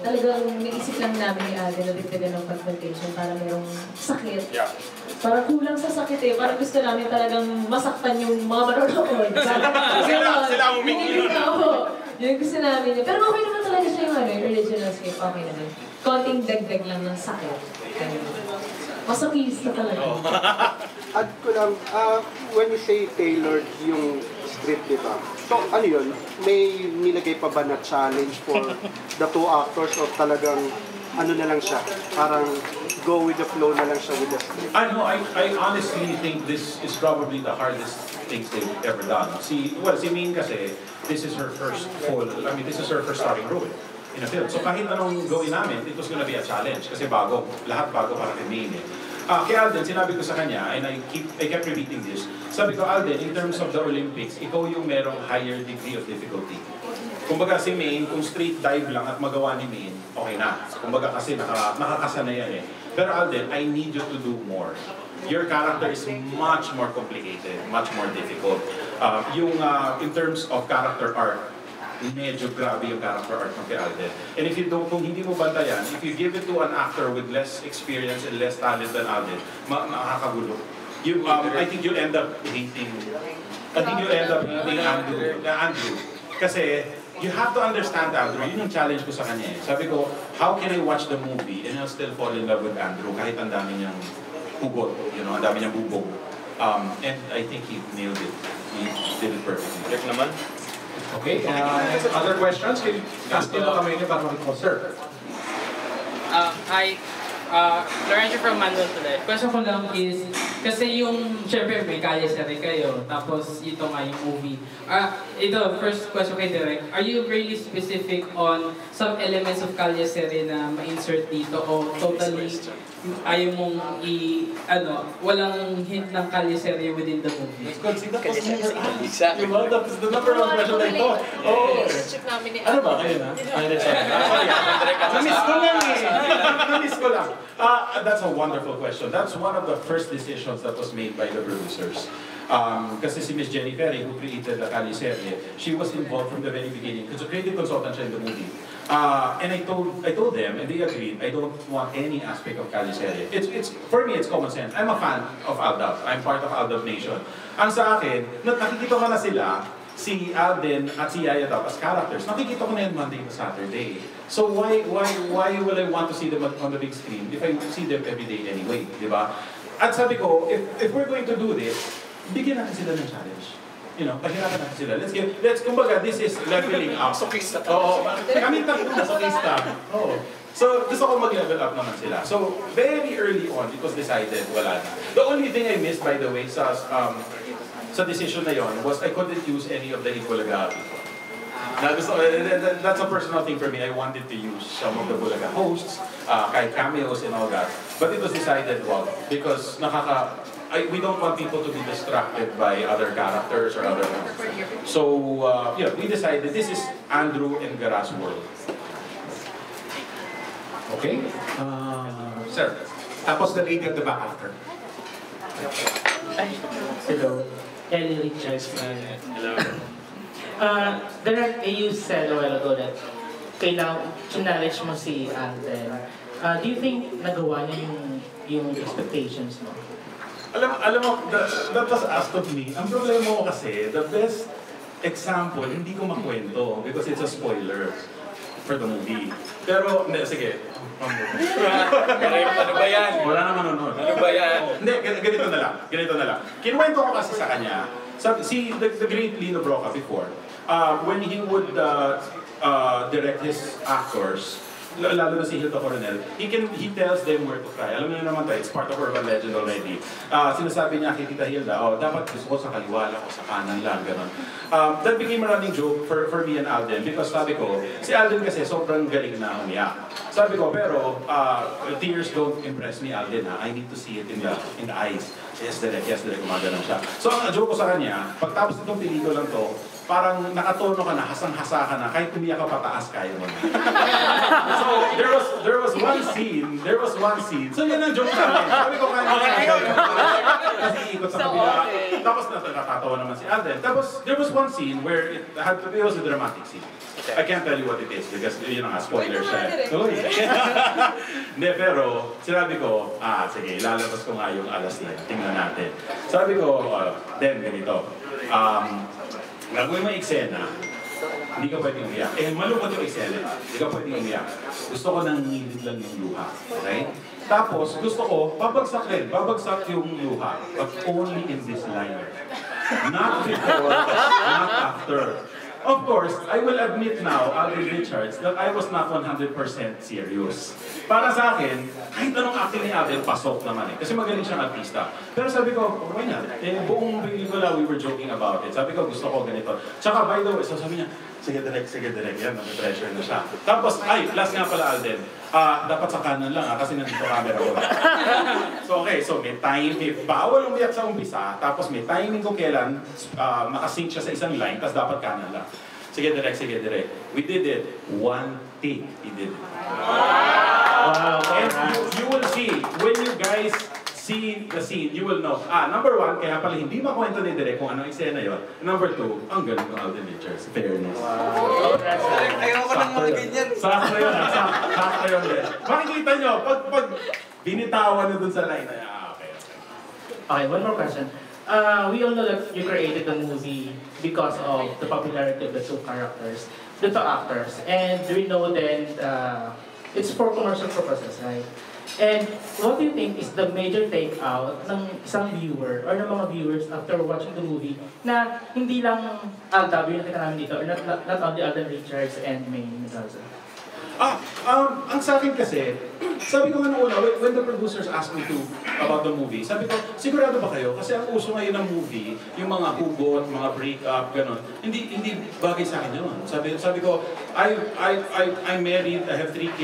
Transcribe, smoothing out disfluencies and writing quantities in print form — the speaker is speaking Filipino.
talagang naisip lang namin ni Alden na dagdagan ng confrontation para merong sakit. Yeah. Parang kulang sa sakit eh. Parang gusto namin talagang masaktan yung mga manonood. Sila ang humingi. Yung gusto namin. Pero okay naman talaga siya yung original script. Okay naman. Konting dagdag lang ng sakit. Masakista talaga. Add ko lang, when you say tailored yung script, di ba? So, ano yun? May nilagay pa ba na challenge for the two actors o talagang ano na lang siya? Parang go with the flow na lang siya with the script? I know, I honestly think this is probably the hardest things they've ever done. Si Min kasi, this is her first this is her first starring role in a film. So kahit anong gawin namin, it was gonna be a challenge kasi bago, lahat bago para kay Min eh. Kay Alden, sinabi ko sa kanya, and I kept repeating this, sabi ko, Alden, in terms of the Olympics, ikaw yung merong higher degree of difficulty. Kumbaga si Maine, kung straight dive lang at magawa ni Maine, okay na. Kumbaga kasi nakakasanay yan eh. Pero Alden, I need you to do more. Your character is much more complicated, much more difficult. In terms of character arc, medyo grabe yung character arc ng kay Alden. And if you don't, kung hindi mo bantayan, if you give it to an actor with less experience and less talent than Alden, makakagulo. I think you'll end up hating Andrew. Kasi you have to understand Andrew. Yun yung challenge ko sa kanya eh. Sabi ko, how can I watch the movie and I'll still fall in love with Andrew kahit ang dami niyang hugot, ang dami niyang bubog. And I think he nailed it. He did it perfectly. Rick naman? Okay, other questions? Casting mo kami niyo para mag-concert. Hi, Lorenzo from Manuel today. Question ko lang is, kasi syempre may kalye seri kayo, tapos ito nga yung movie. Ito, first question kay Direk, are you really specific on some elements of kalye seri na ma-insert dito o totally ayaw mong walang hint ng kalye seri within the movie? Consider ko sa that's the number one question I thought. Ano ba? Kayo na? Namiss ko lang. That's a wonderful question. That's one of the first decisions that was made by the producers. Kasi si Miss Jenny Ferry, who created the Kali Serie, she was involved from the very beginning. Because a creative consultant siya in the movie. And I told them, and they agreed, I don't want any aspect of Kali Serie. For me, it's common sense. I'm a fan of Aldab. I'm part of Aldab Nation. Ang sa akin, nakikita ko na sila, si Alden at si Yaya Dab as characters. Nakikita ko na yan Monday to Saturday. So why will I want to see them on the big screen if I see them every day anyway, di ba? At sabi ko, if we're going to do this, bigyan natin sila ng challenge. Pahirapan natin sila. Kumbaga, this is leveling up. Sokista. Oo. Kami tatlo na sokista. Oo. So, gusto ko mag-level up naman sila. So, very early on, it was decided, wala na. The only thing I missed, by the way, sa decision na yon was I couldn't use any of the Bulaga people. That's a personal thing for me. I wanted to use some of the Bulaga hosts, kahit cameos and all that. But it was decided, because we don't want people to be distracted by other characters or other ones. So, we decided this is Andrew and Gara's world. Okay. Sir, tapos the lady at the back after. Hello. Ellie Richards. Hello. Direct, you said a while ago that kailangan challenge mo si Alden. Do you think nagawa niya yung expectations mo? Alam mo, that was asked of me. Ang problema mo kasi, the best example, hindi ko makwento because it's a spoiler for the movie. Pero, sige. Ano ba yan? Wala naman nun. Ano ba yan? Hindi, ganito na lang. Kinuwento ko kasi sa kanya, the great Lino Broca before, when he would direct his actors, lalo na si Hilda Coronel, he tells them where to cry. Alam niyo naman tayo, it's part of urban legend already. Sinasabi niya kay Tita Hilda, dapat gusto ko sa kaliwa lang o sa kanan lang, gano'n. That became a running joke for me and Alden because sabi ko, si Alden kasi sobrang galing na umiyak. Sabi ko, pero tears don't impress me, Alden, ha? I need to see it in the eyes. Yes, direct, gumagano'n siya. So ang joke ko sa kanya, pagtapos itong pelikulang to, parang nakatono ka na, hasang-hasa ka na, kahit umiyak ka pataas, kaya mo na. So, there was one scene, so yan ang joke namin. Sabi ko kanya, kasi ikot sa kabila, tapos natatawa naman si Alden. Tapos, there was one scene where it was a dramatic scene. I can't tell you what it is because yun ang spoiler Wait, siya. naman, Hindi, pero sinabi ko, sige, ilalabas ko nga yung alas na. Tingnan natin. Sabi ko, then, ganito. Gagawin mo yung eksena, hindi ka pwedeng umiyak. Malungkot yung eksena, hindi ka pwedeng umiyak. Gusto ko nang ngilid lang yung luha. Okay? Tapos, gusto ko, babagsak rin. Babagsak yung luha. But only in this line. Not before, not after. Of course, I will admit now, Alden Richards, that I was not 100% serious. Para sa akin, kahit anong acting ni Alden, pasok naman eh. Kasi magaling siyang artista. Pero sabi ko, why not? Buong pelikula, we were joking about it. Sabi ko, gusto ko ganito. Tsaka, by the way, so sabi niya, sige direct. Yan, pressure na siya. Tapos, last nga pala, Alden, dapat sa kanan lang kasi nandito camera ko. So, okay, so may timing. Bawal umiyak sa umpisa, tapos may timing kung kailan makasync siya sa isang line, tapos dapat kanan lang. Sige direct. We did it. One take, he did it. Wow. And you will see, when you guys see the scene, you will know. Number one, kaya pala hindi makwento ni Direk kung anong eksena yun. Number two, ang galing ng Alden Richards. Fairness. Wow. Ayoko nang mga ganyan. Sakto yun. Sakto yun din. Makikita nyo, pag binitawan na dun sa line na okay. Okay, one more question. We all know that you created the movie because of the popularity of the two characters, the two actors, and we know then it's for commercial purposes, right? And what do you think is the major takeout ng isang viewer or ng mga viewers after watching the movie na hindi lang Alda, yung nakita namin dito, or not only Alden Richards and May Mendoza? Ang sa akin kasi, sabi ko nga nung una, when the producers asked me about the movie, sabi ko, sigurado ba kayo? Kasi ang uso ngayon ng movie, yung mga hugot, mga break-up, gano'n, hindi bagay sa akin yun. Sabi ko, I'm married, I have 3 kids.